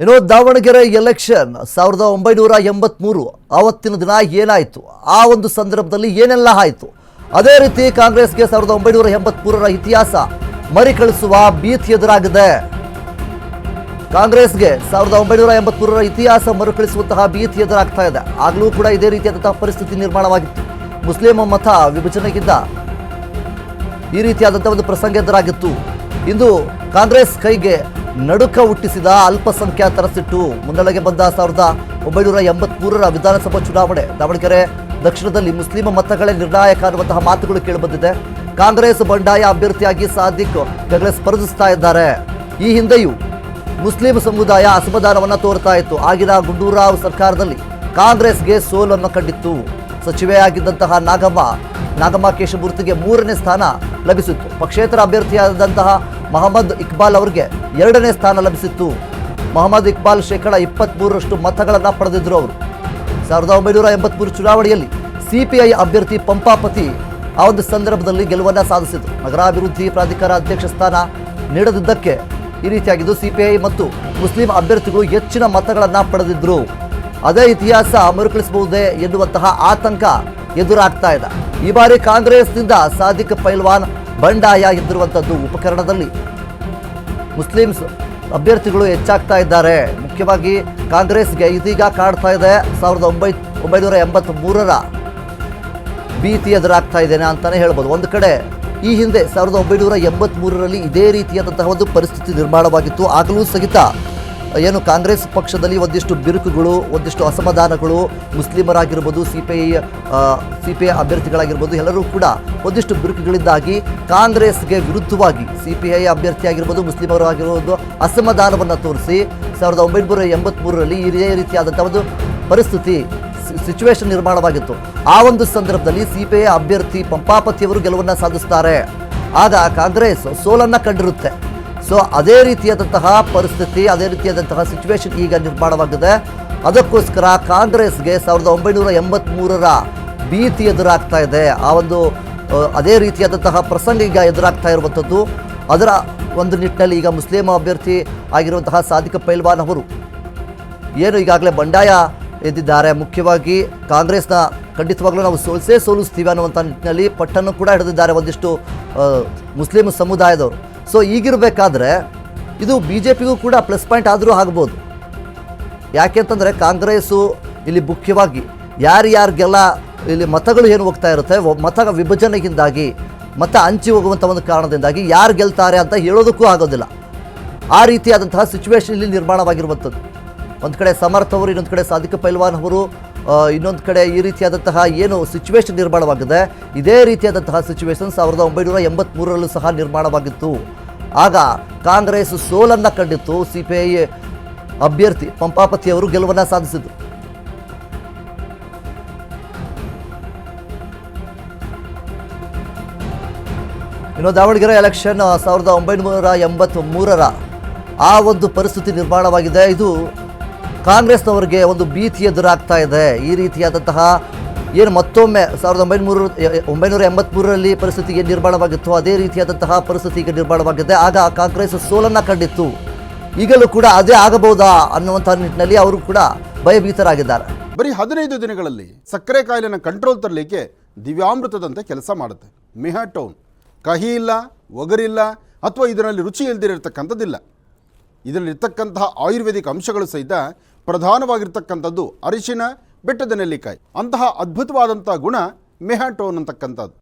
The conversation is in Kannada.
ಇನ್ನು ದಾವಣಗೆರೆ ಎಲೆಕ್ಷನ್ 1983 ಆವತ್ತಿನ ದಿನ ಏನಾಯಿತು, ಆ ಒಂದು ಸಂದರ್ಭದಲ್ಲಿ ಏನೆಲ್ಲ ಆಯಿತು, ಅದೇ ರೀತಿ ಕಾಂಗ್ರೆಸ್ಗೆ 1983ರ ಇತಿಹಾಸ ಮರಿಕಳಿಸುವ ಭೀತಿ ಎದುರಾಗಿದೆ. ಕಾಂಗ್ರೆಸ್ಗೆ 1983ರ ಇತಿಹಾಸ ಮರುಕಳಿಸುವಂತಹ ಭೀತಿ ಎದುರಾಗ್ತಾ ಇದೆ. ಆಗಲೂ ಕೂಡ ಇದೇ ರೀತಿಯಾದಂತಹ ಪರಿಸ್ಥಿತಿ ನಿರ್ಮಾಣವಾಗಿತ್ತು. ಮುಸ್ಲಿಂ ಮತ ವಿಭಜನೆಗಿಂತ ಈ ರೀತಿಯಾದಂತಹ ಒಂದು ಪ್ರಸಂಗ ಎದುರಾಗಿತ್ತು. ಇಂದು ಕಾಂಗ್ರೆಸ್ ಕೈಗೆ ನಡುಕ ಹುಟ್ಟಿಸಿದ ಅಲ್ಪಸಂಖ್ಯಾತರ ಸಿಟ್ಟು. ಮುನ್ನೆಲೆಗೆ ಬಂದ 1983ರ ವಿಧಾನಸಭಾ ಚುನಾವಣೆ. ದಾವಣಗೆರೆ ದಕ್ಷಿಣದಲ್ಲಿ ಮುಸ್ಲಿಂ ಮತಗಳೇ ನಿರ್ಣಾಯಕ ಅನ್ನುವಂತಹ ಮಾತುಗಳು ಕೇಳಿಬಂದಿದೆ. ಕಾಂಗ್ರೆಸ್ ಬಂಡಾಯ ಅಭ್ಯರ್ಥಿಯಾಗಿ ಸಾದಿಕ್ ಕಾಂಗ್ರೆಸ್ ಸ್ಪರ್ಧಿಸ್ತಾ ಇದ್ದಾರೆ. ಈ ಹಿಂದೆಯೂ ಮುಸ್ಲಿಂ ಸಮುದಾಯ ಅಸಮಾಧಾನವನ್ನು ತೋರ್ತಾ ಇತ್ತು. ಆಗಿನ ಗುಂಡೂರಾವ್ ಸರ್ಕಾರದಲ್ಲಿ ಕಾಂಗ್ರೆಸ್ಗೆ ಸೋಲನ್ನು ಕಂಡಿತ್ತು. ಸಚಿವೆಯಾಗಿದ್ದಂತಹ ನಾಗಮ್ಮ ಕೇಶಮೂರ್ತಿಗೆ 3ನೇ ಸ್ಥಾನ ಲಭಿಸಿತ್ತು. ಪಕ್ಷೇತರ ಅಭ್ಯರ್ಥಿಯಾದಂತಹ ಮೊಹಮ್ಮದ್ ಇಕ್ಬಾಲ್ ಅವರಿಗೆ 2ನೇ ಸ್ಥಾನ ಲಭಿಸಿತ್ತು. ಮೊಹಮ್ಮದ್ ಇಕ್ಬಾಲ್ 23% ಮತಗಳನ್ನು ಪಡೆದಿದ್ರು. ಅವರು 1983 ಚುನಾವಣೆಯಲ್ಲಿ ಸಿಪಿಐ ಅಭ್ಯರ್ಥಿ ಪಂಪಾಪತಿ ಆ ಒಂದು ಸಂದರ್ಭದಲ್ಲಿ ಗೆಲುವನ್ನು ಸಾಧಿಸಿದ್ರು. ನಗರಾಭಿವೃದ್ಧಿ ಪ್ರಾಧಿಕಾರ ಅಧ್ಯಕ್ಷ ಸ್ಥಾನ ನೀಡದಿದ್ದಕ್ಕೆ ಈ ರೀತಿಯಾಗಿದ್ದು ಸಿಪಿಐ ಮತ್ತು ಮುಸ್ಲಿಂ ಅಭ್ಯರ್ಥಿಗಳು ಹೆಚ್ಚಿನ ಮತಗಳನ್ನು ಪಡೆದಿದ್ರು. ಅದೇ ಇತಿಹಾಸ ಮರುಕಳಿಸಬಹುದೇ ಎನ್ನುವಂತಹ ಆತಂಕ ಎದುರಾಗ್ತಾ ಇದೆ. ಈ ಬಾರಿ ಕಾಂಗ್ರೆಸ್ನಿಂದ ಸಾದಿಕ್ ಪೈಲ್ವಾನ್ ಬಂಡಾಯ ಎದ್ದಿರುವಂಥದ್ದು. ಉಪಕರಣದಲ್ಲಿ ಮುಸ್ಲಿಮ್ಸ್ ಅಭ್ಯರ್ಥಿಗಳು ಹೆಚ್ಚಾಗ್ತಾ ಇದ್ದಾರೆ. ಮುಖ್ಯವಾಗಿ ಕಾಂಗ್ರೆಸ್ಗೆ ಇದೀಗ ಕಾಡ್ತಾ ಇದೆ 1983ರ ಭೀತಿ ಎದುರಾಗ್ತಾ ಇದ್ದೇನೆ ಅಂತಾನೆ ಹೇಳ್ಬೋದು. ಒಂದು ಕಡೆ ಈ ಹಿಂದೆ 1983ರಲ್ಲಿ ಇದೇ ರೀತಿಯಾದಂತಹ ಒಂದು ಪರಿಸ್ಥಿತಿ ನಿರ್ಮಾಣವಾಗಿತ್ತು. ಆಗಲೂ ಸಹಿತ ಏನು ಕಾಂಗ್ರೆಸ್ ಪಕ್ಷದಲ್ಲಿ ಒಂದಿಷ್ಟು ಬಿರುಕುಗಳು, ಒಂದಿಷ್ಟು ಅಸಮಾಧಾನಗಳು, ಮುಸ್ಲಿಮರಾಗಿರ್ಬೋದು, ಸಿಪಿಐ ಅಭ್ಯರ್ಥಿಗಳಾಗಿರ್ಬೋದು, ಎಲ್ಲರೂ ಕೂಡ ಒಂದಿಷ್ಟು ಬಿರುಕುಗಳಿಂದಾಗಿ ಕಾಂಗ್ರೆಸ್ಗೆ ವಿರುದ್ಧವಾಗಿ ಸಿಪಿಐ ಅಭ್ಯರ್ಥಿಯಾಗಿರ್ಬೋದು, ಮುಸ್ಲಿಮರಾಗಿರ್ಬೋದು ಅಸಮಾಧಾನವನ್ನು ತೋರಿಸಿ 1983ರಲ್ಲಿ ಇದೇ ರೀತಿಯಾದಂಥ ಒಂದು ಪರಿಸ್ಥಿತಿ ಸಿಚುವೇಶನ್ ನಿರ್ಮಾಣವಾಗಿತ್ತು. ಆ ಒಂದು ಸಂದರ್ಭದಲ್ಲಿ ಸಿಪಿಐ ಅಭ್ಯರ್ಥಿ ಪಂಪಾಪತಿಯವರು ಗೆಲುವನ್ನು ಸಾಧಿಸ್ತಾರೆ. ಆಗ ಕಾಂಗ್ರೆಸ್ ಸೋಲನ್ನು ಕಂಡಿರುತ್ತೆ. ಸೊ ಅದೇ ರೀತಿಯಾದಂತಹ ಪರಿಸ್ಥಿತಿ, ಅದೇ ರೀತಿಯಾದಂತಹ ಸಿಚುವೇಶನ್ ಈಗ ನಿರ್ಮಾಣವಾಗಿದೆ. ಅದಕ್ಕೋಸ್ಕರ ಕಾಂಗ್ರೆಸ್ಗೆ 1983ರ ಭೀತಿ ಎದುರಾಗ್ತಾ ಇದೆ. ಆ ಒಂದು ಅದೇ ರೀತಿಯಾದಂತಹ ಪ್ರಸಂಗ ಈಗ ಎದುರಾಗ್ತಾ ಇರುವಂಥದ್ದು. ಅದರ ಒಂದು ನಿಟ್ಟಿನಲ್ಲಿ ಈಗ ಮುಸ್ಲಿಂ ಅಭ್ಯರ್ಥಿ ಆಗಿರುವಂತಹ ಸಾದಿಕ್ ಪೈಲ್ವಾನ್ ಅವರು ಏನು ಈಗಾಗಲೇ ಬಂಡಾಯ ಎದ್ದಿದ್ದಾರೆ. ಮುಖ್ಯವಾಗಿ ಕಾಂಗ್ರೆಸ್ನ ಖಂಡಿತವಾಗ್ಲೂ ನಾವು ಸೋಲಿಸ್ತೀವಿ ಅನ್ನುವಂಥ ನಿಟ್ಟಿನಲ್ಲಿ ಪಟ್ಟನ್ನು ಕೂಡ ಹಿಡಿದಿದ್ದಾರೆ ಒಂದಿಷ್ಟು ಮುಸ್ಲಿಂ ಸಮುದಾಯದವರು. ಸೊ ಈಗಿರಬೇಕಾದ್ರೆ ಇದು BJPಗೂ ಕೂಡ ಪ್ಲಸ್ ಪಾಯಿಂಟ್ ಆದರೂ ಆಗ್ಬೋದು. ಯಾಕೆಂತಂದರೆ ಕಾಂಗ್ರೆಸ್ಸು ಇಲ್ಲಿ ಮುಖ್ಯವಾಗಿ ಯಾರ್ಯಾರಿಗೆಲ್ಲ ಇಲ್ಲಿ ಮತಗಳು ಏನು ಹೋಗ್ತಾ ಇರುತ್ತೆ, ಮತ ವಿಭಜನೆಯಿಂದಾಗಿ ಮತ ಹಂಚಿ ಹೋಗುವಂಥ ಒಂದು ಕಾರಣದಿಂದಾಗಿ ಯಾರು ಗೆಲ್ತಾರೆ ಅಂತ ಹೇಳೋದಕ್ಕೂ ಆಗೋದಿಲ್ಲ. ಆ ರೀತಿಯಾದಂತಹ ಸಿಚುವೇಶನ್ ಇಲ್ಲಿ ನಿರ್ಮಾಣವಾಗಿರುವಂಥದ್ದು. ಒಂದು ಕಡೆ ಸಮರ್ಥ್ ಅವರು, ಇನ್ನೊಂದು ಕಡೆ ಸಾದಿಕ್ ಪೈಲ್ವಾನ್ ಅವರು, ಇನ್ನೊಂದು ಕಡೆ ಈ ರೀತಿಯಾದಂತಹ ಏನು ಸಿಚುವೇಶನ್ ನಿರ್ಮಾಣವಾಗಿದೆ. ಇದೇ ರೀತಿಯಾದಂತಹ ಸಿಚುವೇಶನ್ 1983ರಲ್ಲೂ ಸಹ ನಿರ್ಮಾಣವಾಗಿತ್ತು. ಆಗ ಕಾಂಗ್ರೆಸ್ ಸೋಲನ್ನು ಕಂಡಿತ್ತು. ಸಿಪಿಐ ಅಭ್ಯರ್ಥಿ ಪಂಪಾಪತಿ ಅವರು ಗೆಲುವನ್ನು ಸಾಧಿಸಿದರು. ಇನ್ನು ದಾವಣಗೆರೆ ಎಲೆಕ್ಷನ್ 1983ರ ಆ ಒಂದು ಪರಿಸ್ಥಿತಿ ನಿರ್ಮಾಣವಾಗಿದೆ. ಇದು ಕಾಂಗ್ರೆಸ್ನವರಿಗೆ ಒಂದು ಭೀತಿ ಎದುರಾಗ್ತಾ ಇದೆ. ಈ ರೀತಿಯಾದಂತಹ ಏನು ಮತ್ತೊಮ್ಮೆ 1983ರಲ್ಲಿ ಪರಿಸ್ಥಿತಿ ಏನು ನಿರ್ಮಾಣವಾಗಿತ್ತು, ಅದೇ ರೀತಿಯಾದಂತಹ ಪರಿಸ್ಥಿತಿ ಈಗ ನಿರ್ಮಾಣವಾಗಿದೆ. ಆಗ ಕಾಂಗ್ರೆಸ್ ಸೋಲನ್ನು ಕಂಡಿತ್ತು. ಈಗಲೂ ಕೂಡ ಅದೇ ಆಗಬಹುದಾ ಅನ್ನುವಂಥ ನಿಟ್ಟಿನಲ್ಲಿ ಅವರು ಕೂಡ ಭಯಭೀತರಾಗಿದ್ದಾರೆ. ಬರೀ 15 ದಿನಗಳಲ್ಲಿ ಸಕ್ಕರೆ ಕಾಯಿಲೆನ ಕಂಟ್ರೋಲ್ ತರಲಿಕ್ಕೆ ದಿವ್ಯಾಮೃತದಂತೆ ಕೆಲಸ ಮಾಡುತ್ತೆ ಮೆಹಾಟೋನ್. ಕಹಿ ಇಲ್ಲ, ಒಗರಿಲ್ಲ, ಅಥವಾ ಇದರಲ್ಲಿ ರುಚಿ ಇಲ್ದಿರತಕ್ಕಂಥದ್ದಿಲ್ಲ. ಇದರಲ್ಲಿರ್ತಕ್ಕಂತಹ ಆಯುರ್ವೇದಿಕ್ ಅಂಶಗಳು ಸಹಿತ ಪ್ರಧಾನವಾಗಿರ್ತಕ್ಕಂಥದ್ದು ಅರಿಶಿನ, ಬೆಟ್ಟದ ನೆಲ್ಲಿಕಾಯಿ. ಅಂತಹ ಅದ್ಭುತವಾದಂಥ ಗುಣ ಮೆಹಾಟೋನ್ ಅಂತಕ್ಕಂಥದ್ದು.